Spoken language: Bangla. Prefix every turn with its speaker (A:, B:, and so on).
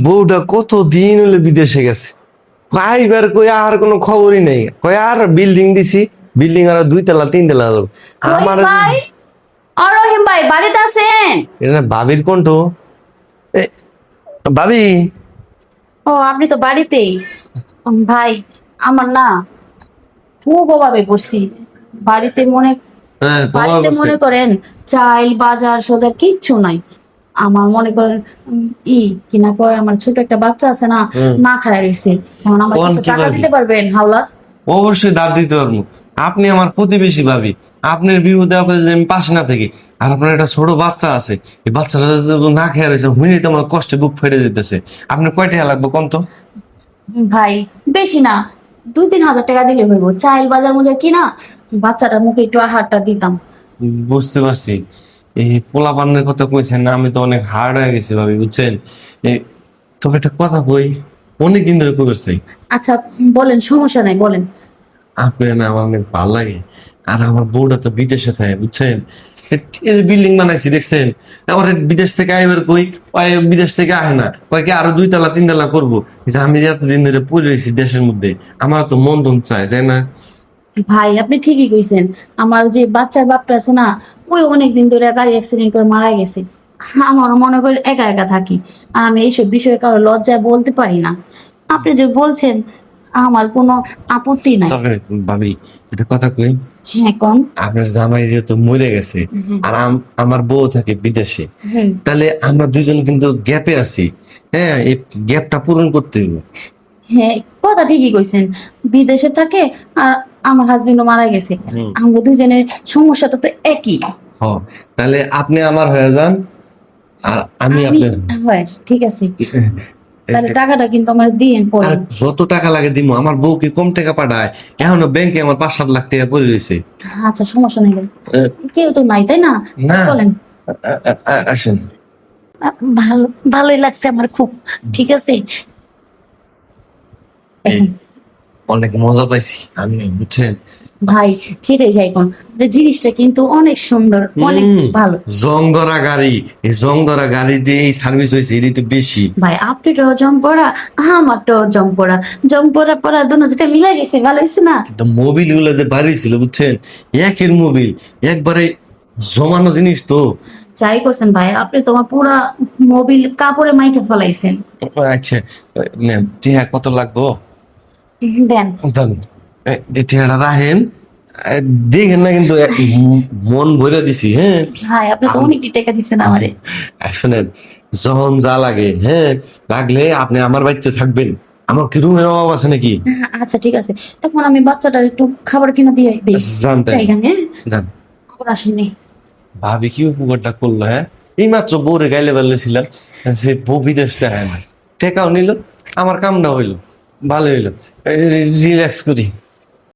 A: বউটা কত দিন হলে বিদেশে গেছে, আইবার কই আর কোনো খবরই নেই। কই আর বিল্ডিং দিছি, বিল্ডিং আর 2 তলা 3 তলা হলো।
B: রহিম
A: আমার
B: ভাই, রহিম ভাই বাড়িতে আছেন?
A: এটা ভাবির কণ্ঠ। এ, ভাবি।
B: ও আপনি তো বাড়িতেই। ভাই আমার না খুব অভাবে পড়ছি বাড়িতে
A: হ্যাঁ, তোমার
B: বাড়িতে
A: বলছে।
B: মনে করেন চাল বাজার সদার কিচ্ছু নাই। আমার মনে করেন কিনা কয় আমার ছোট একটা বাচ্চা আছে না,
A: হুম।
B: না খায় রয়েছে। এখন আমার
A: কোন
B: কিছু
A: কি
B: টাকা
A: ভাবি?
B: দিতে পারবেন হাওলাত?
A: অবশ্যই দাঁত দিতে পারবো। আপনি আমার প্রতিবেশী ভাবি। আপনার বিপদে আপদে যে আমি পাশে না থাকি। আর আপনার একটা ছোট বাচ্চা আছে, এই বাচ্চাটা যদি না খেয়ে রয়েছে হুইনি তো আমার কষ্টে বুক ফেটে যেতেছে। আপনার কয় টাকা লাগবে কোন তো?
B: ভাই বেশি না, 2-3 হাজার টাকা দিলে হইব। চাল বাজার মজার কিনা বাচ্চাটার মুখে একটু আহারটা দিতাম।
A: বুঝতে পারছি। এই পোলা পানের কথা কইছেন না, আমি তো অনেক হার্ড হয়ে গেছি ভাবি, বুঝছেন। এই, তবে একটা কথা কই, অনেকদিন ধরে কইছি
B: আচ্ছা বলেন, সমস্যা নাই বলেন।
A: আপনি না আমার অনেক ভালো লাগে। আর আমার বউটা তো বিদেশে থাকে, বুঝছেন। বিল্ডিং বানাইছি দেখছেন, আবার বিদেশ থেকে আইবার কই, ওই বিদেশ থেকে আহে না, কয় কি আরো 2 তলা 3 তলা করবো। যে আমি যে এতদিন ধরে পড়ে রয়েছি দেশের মধ্যে, আমার তো মন টন চায়, তাই না?
B: ভাই আপনি ঠিকই কইছেন, আমার যে বাচ্চার বাপটা আছে না, ওই অনেকদিন ধরে গাড়ি অ্যাক্সিডেন্ট করে মারা গেছে। আমারও মনে করি একা একা থাকি, আর আমি এইসব বিষয়ে কারো লজ্জায় বলতে পারি না। আপনি যে বলছেন আমার কোনো আপত্তি নাই।
A: তবে ভাবি, একটা কথা কই,
B: হ্যাঁ কোন।
A: আপনার জামাই যেহেতু মরে গেছে,
B: হুম।
A: আর আমার বউ থাকে বিদেশে,
B: হুম।
A: তাহলে আমরা দুইজন কিন্তু গ্যাপে আছি। হ্যাঁ, এই গ্যাপটা পূরণ করতে হবে।
B: হ্যাঁ কথা ঠিকই কইছেন, বিদেশে থাকে আর আমার হাজবেন্ডও মারা গেছে।
A: হুম।
B: আমরা দুজনের সমস্যাটা তো একই।
A: হ, তাহলে আপনি আমার হয়ে যান, আর আমি
B: আমি
A: আপনার।
B: হয় ঠিক আছে, তাহলে টাকাটা কিন্তু আমার দিয়েন পরে।
A: আর যত টাকা লাগে দিমু, আমার বউ কি কম টাকা পাঠায়? এখনো ব্যাংকে আমার 5-7 লাখ টাকা পড়ে রয়েছে।
B: আচ্ছা সমস্যা নেই,
A: আহ,
B: কেউ তো নাই তাই না?
A: না,
B: চলেন।
A: আসেন।
B: ভালো, ভালোই লাগছে আমার খুব। ঠিক আছে
A: এই, অনেক মজা পাইছি আমি, বুঝছেন।
B: ভাই, চিড়ে যাই কোন, জিনিসটা কিন্তু অনেক সুন্দর, অনেক
A: হম।
B: ভালো।
A: জং ধরা গাড়ি, এই জং ধরা গাড়ি দিয়ে এই সার্ভিস হয়েছে, এটাই তো বেশি।
B: ভাই আপনারটাও জং পড়া, আমারটাও জং পড়া, জং পড়া পড়া দুটো যেটা মিলে গেছে, ভালো হয়েছে না?
A: কিন্তু মোবিল গুলো যে বাড়ি ছিল, বুঝছেন, একের মোবিল, একবারে জমানো জিনিস তো।
B: যাই করছেন ভাই, আপনি তোমার পুরা মোবিল কাপড়ে মাইকে ফেলাইছেন।
A: আচ্ছা, নেন, টিয়া কত লাগবো?
B: দেন।
A: দেন, এই টিয়াটা রাখেন। দেখেন না কিন্তু, মন ভরে দিছি, হ্যাঁ।
B: ভাই আপনি তো অনেক টাকা দিচ্ছেন আমারে।
A: শুনেন, যখন যা লাগে, হ্যাঁ, লাগলে আপনি আমার বাড়িতে থাকবেন। আমার কি রুমের অভাব আছে নাকি?
B: আচ্ছা ঠিক আছে, এখন আমি বাচ্চাটার একটু খাবার কিনা দিয়ে দিই।
A: জানতেন।
B: জায়গা নিয়ে
A: জান।
B: আবার আসেনি।
A: ভাবি কি উপকারটা করলো, হ্যাঁ। এই মাত্র বউরে গাইলে বেড়েছিলাম, যে বউ বিদেশ দেখায় না, টেকাও নিল, আমার কামটা হইলো, ভালো হইলো। রিল্যাক্স করি।